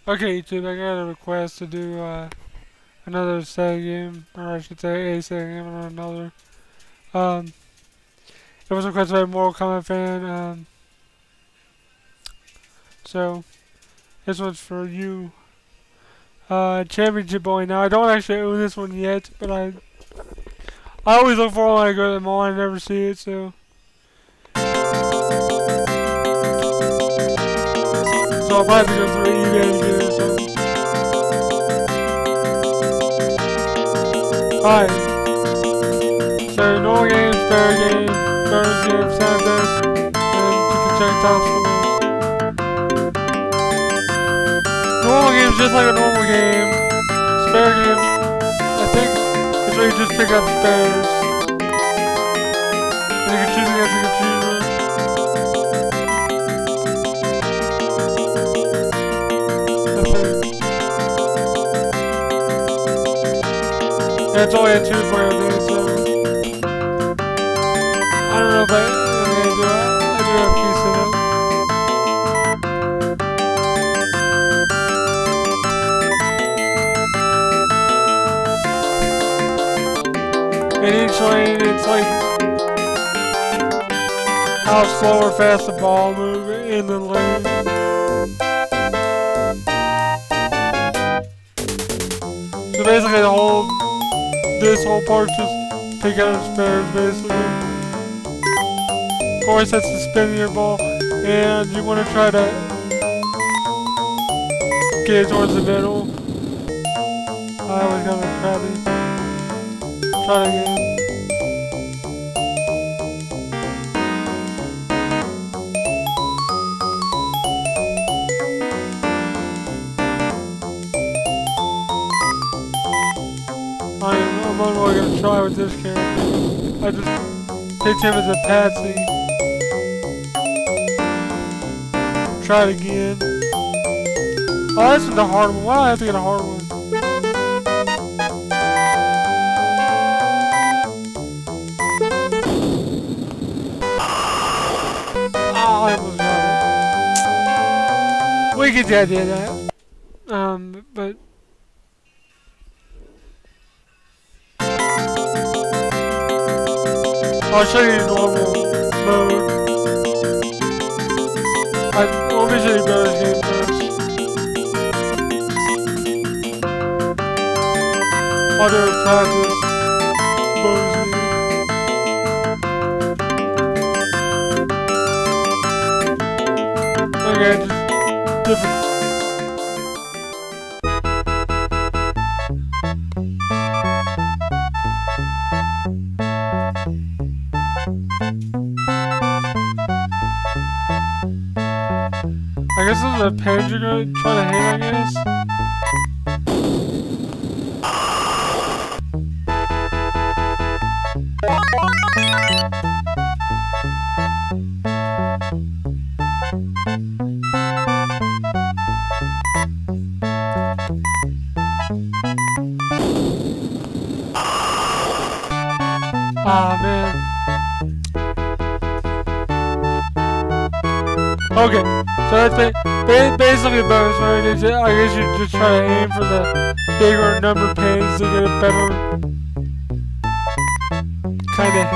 Okay, YouTube, I got a request to do another Sega game, or I should say a Sega game or another. Um, it was requested by a Mortal Kombat fan, so this one's for you. Championship Bowling. Now, I don't actually own this one yet, but I always look for it when I go to the mall. I never see it, so. So I'll probably go through eBay to get it, so. Alright. So, normal game, spare game, bonus game, sound test, and you can check titles for those. Normal game is just like a normal game. Spare game, I think, is where you just pick up spares. And you can choose against the computer. Yeah, it's only a 2-player thing, so I don't know if I'm gonna do it. I do have keys in it. In each lane, it's like how slow or fast the ball moves in the lane. So basically this whole part's just pick out spares, basically. Of course, that's the spin of your ball, and you want to try to get it towards the middle. I always got a crappy. Try it again. I'm not really gonna try with this character. I just picked him as a patsy. Try it again. Oh, this is the hard one. Why do I have to get a hard one? Oh, I almost got it. We get the idea of that. But I'll show you normal mode. Let me show you bonus game first. I'll do a practice bonus game. Okay, just different. I guess this is a page you're gonna try to hit, I guess. Ah, man. Okay, so that's basically a bonus, right? I guess you just try to aim for the bigger number panes to get a better kind of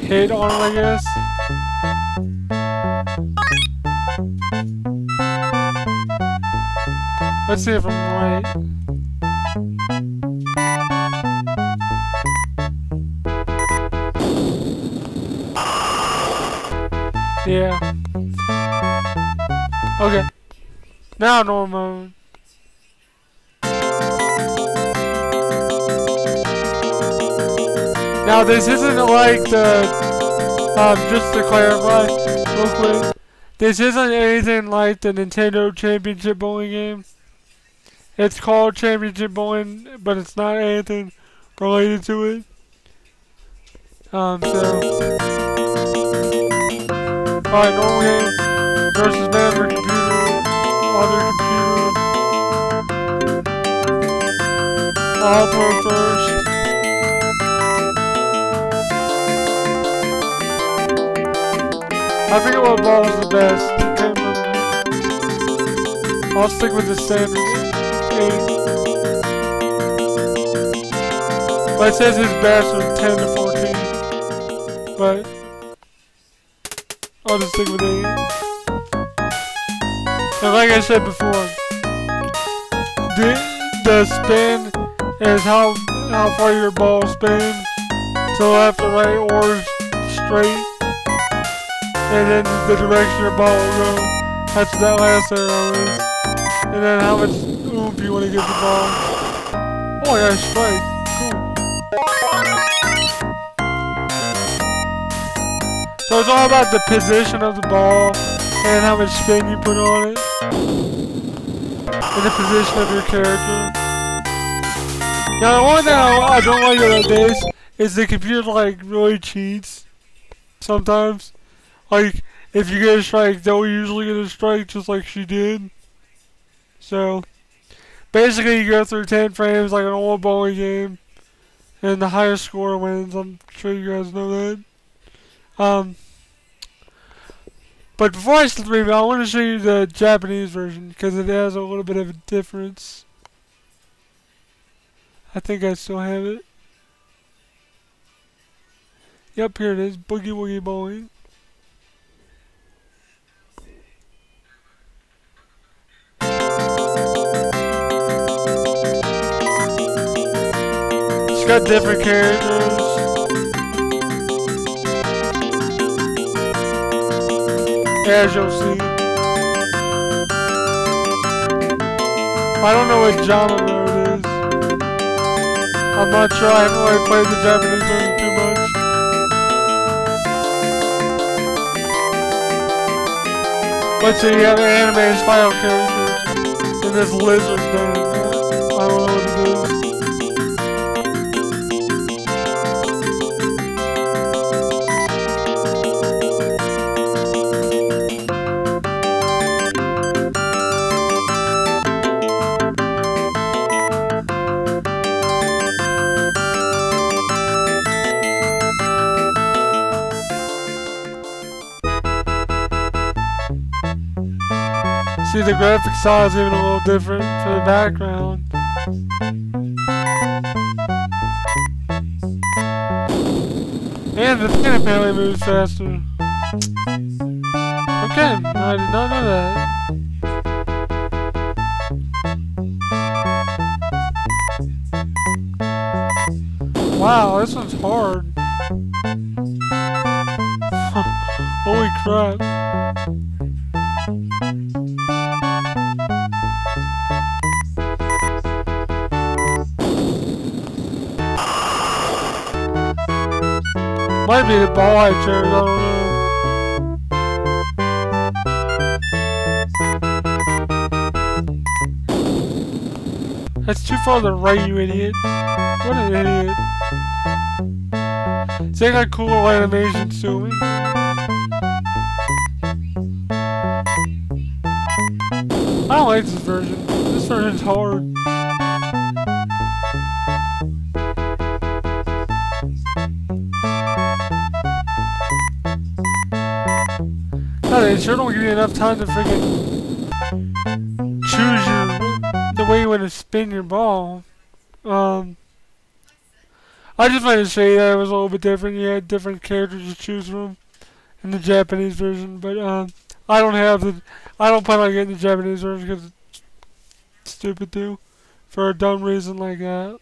hit on it, I guess. Let's see if I'm right. Yeah. Okay. Now normal mode. Now this isn't like the just to clarify real quick, this isn't anything like the Nintendo Championship Bowling game. It's called Championship Bowling, but it's not anything related to it. Alright, normal game versus member computer, other computer. I'll throw first. I forget what ball was the best. Can't remember. I'll stick with the standard 8. But it says his best are 10 to 14. But I'll just stick with 8. And like I said before, the spin is how far your ball spins, to left or right or straight, and then the direction your ball will go. That's what that last arrow is. And then how much oomph you want to give the ball. Oh yeah, strike. Cool. So it's all about the position of the ball and how much spin you put on it. And the position of your character. Now the one thing I don't like about this is the computer like really cheats sometimes. Like if you get a strike, they'll usually get a strike just like she did. So basically you go through 10 frames like an old bowling game, and the highest score wins. I'm sure you guys know that. But before I stream it, I want to show you the Japanese version because it has a little bit of a difference. I think I still have it. Yep, here it is. Boogie Woogie Bowling. It's got different characters. As you'll see. I don't know what genre it is. I'm not sure. I haven't really played the Japanese version too much. Let's see, you have an anime style character. And this lizard thing. I don't know what it is. See, the graphic style is even a little different for the background. And the thing apparently moves faster. Okay, I did not know that. Wow, this one's hard. Holy crap. Might be the ball I chose, I don't know. That's too far to the right, you idiot. What an idiot. See, I got cool animations to me. I don't like this version. This version's hard. God, they sure don't give you enough time to freaking choose the way you want to spin your ball. I just wanted to say that it was a little bit different. You had different characters to choose from in the Japanese version, but I don't plan on getting the Japanese version because it's stupid too, for a dumb reason like that.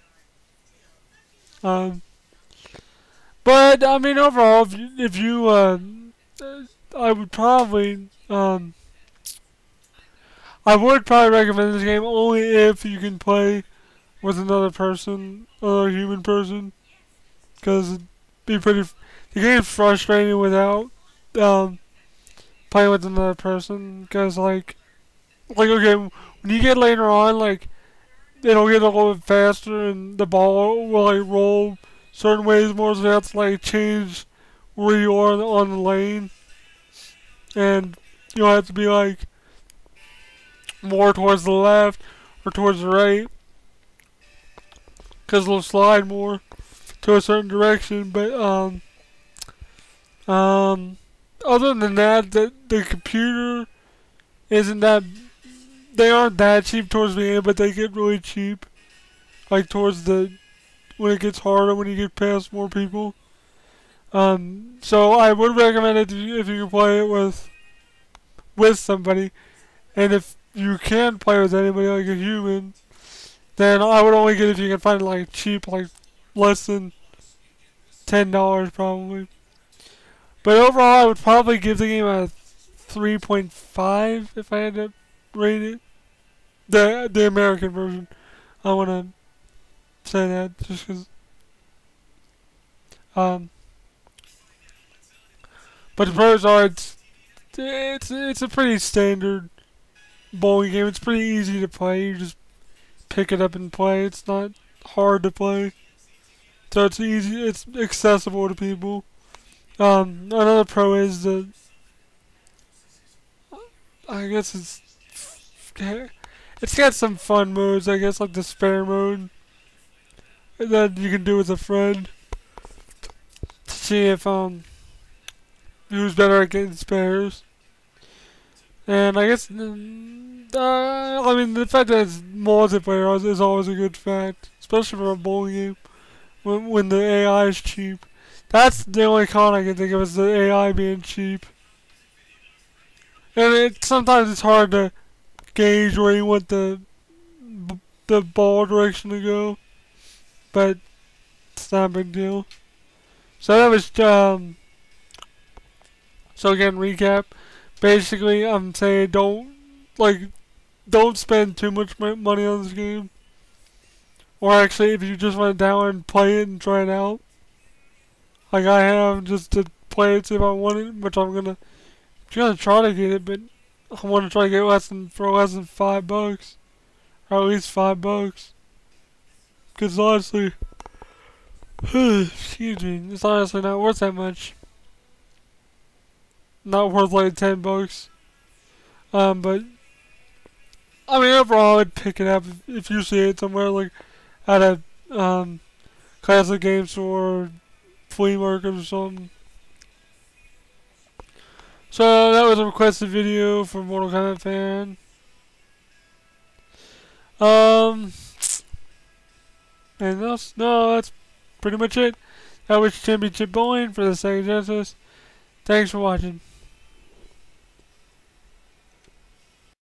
But I mean, overall, if you I would probably recommend this game only if you can play with another person, another human person, because it'd be the game's frustrating without playing with another person, because like okay, when you get later on, like it'll get a little bit faster and the ball will like roll certain ways more, so you have to like change where you are on the lane. And you'll have to be like more towards the left or towards the right, because it'll slide more to a certain direction. But other than that, the computer isn't that they aren't that cheap towards the end, but they get really cheap. Like towards when it gets harder, when you get past more people. So I would recommend it if you can play it with somebody, and if you can play with anybody like a human, then I would only get it if you can find it like cheap, like less than $10 probably. But overall, I would probably give the game a 3.5 if I had to rate it. The American version. I want to say that just because. But the pros are it's a pretty standard bowling game. It's pretty easy to play. You just pick it up and play. It's not hard to play. So it's easy. It's accessible to people. Another pro is I guess it's got some fun modes. I guess like the spare mode that you can do with a friend to see if who's better at getting spares. And I guess I mean the fact that it's multiplayer is always a good fact, especially for a bowling game when the AI is cheap. That's the only con I can think of is the AI being cheap. And sometimes it's hard to gauge where you want the ball direction to go, but it's not a big deal. So that was so again, recap. Basically, I'm saying don't spend too much money on this game. Or actually, if you just want to download and play it and try it out, like I have, just to play it, see if I want it, which I'm gonna try to get it, but I want to try to get less than $5, or at least $5, because honestly, excuse me, it's honestly not worth that much. Not worth like $10. But I mean overall, I'd pick it up if you see it somewhere like at a classic game store, or flea market or something. So that was a requested video from Mortal Kombat fan. And that's pretty much it. That was Championship Bowling for the Sega Genesis. Thanks for watching.